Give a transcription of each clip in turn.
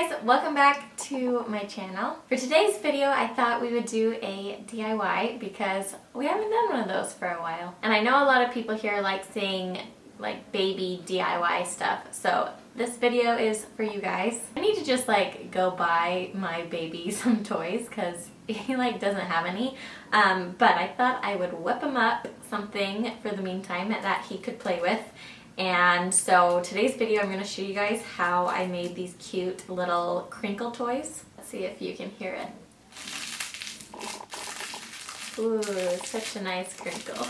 guys, welcome back to my channel. For today's video, I thought we would do a DIY because we haven't done one of those for a while. And I know a lot of people here like seeing like baby DIY stuff, so this video is for you guys. I need to just like go buy my baby some toys because he like doesn't have any. But I thought I would whip him up something for the meantime that he could play with. And so today's video I'm going to show you guys how I made these cute little crinkle toys. Let's see if you can hear it. Ooh, such a nice crinkle.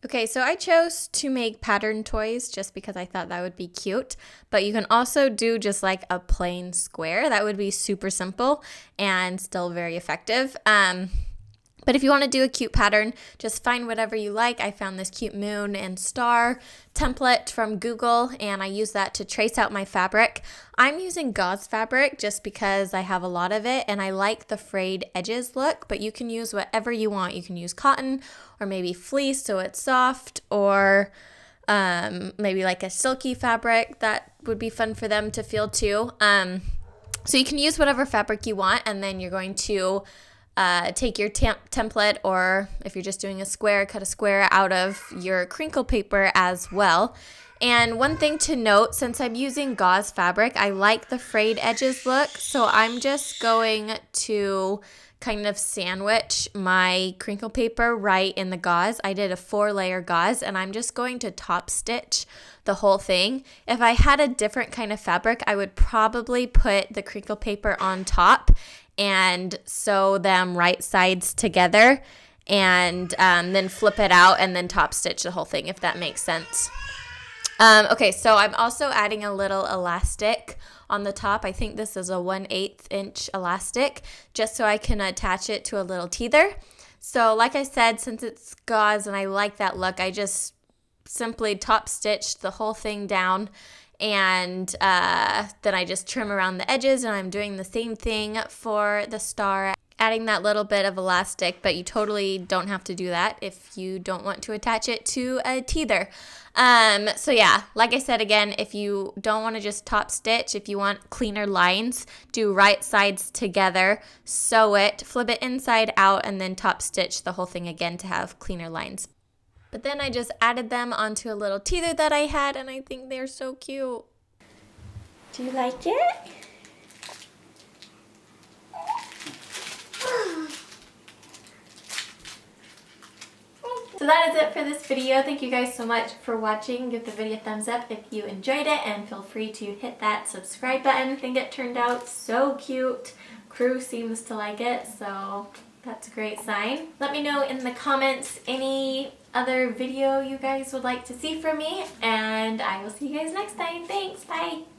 Okay, so I chose to make pattern toys just because I thought that would be cute, but you can also do just like a plain square. That would be super simple and still very effective. But if you want to do a cute pattern, just find whatever you like. I found this cute moon and star template from Google, and I use that to trace out my fabric. I'm using gauze fabric just because I have a lot of it, and I like the frayed edges look, but you can use whatever you want. You can use cotton or maybe fleece so it's soft, or maybe like a silky fabric. That would be fun for them to feel too. So you can use whatever fabric you want, and then you're going to take your template, or if you're just doing a square, cut a square out of your crinkle paper as well. And one thing to note, since I'm using gauze fabric, I like the frayed edges look, so I'm just going to kind of sandwich my crinkle paper right in the gauze. I did a 4-layer gauze, and I'm just going to top stitch the whole thing. If I had a different kind of fabric, I would probably put the crinkle paper on top and sew them right sides together, and then flip it out and then top stitch the whole thing, if that makes sense. Okay, so I'm also adding a little elastic on the top. I think this is a 1/8 inch elastic, just so I can attach it to a little teether. So like I said, since it's gauze and I like that look, I just simply top stitched the whole thing down, and then I just trim around the edges, and I'm doing the same thing for the star, adding that little bit of elastic, but you totally don't have to do that if you don't want to attach it to a teether. So yeah, like I said again, if you don't want to just top stitch, if you want cleaner lines, do right sides together, sew it, flip it inside out, and then top stitch the whole thing again to have cleaner lines. But then I just added them onto a little teether that I had, and I think they're so cute. Do you like it? So that is it for this video. Thank you guys so much for watching. Give the video a thumbs up if you enjoyed it, and feel free to hit that subscribe button. I think it turned out so cute. Crew seems to like it, so that's a great sign. Let me know in the comments any other video you guys would like to see from me, and I will see you guys next time. Thanks, bye!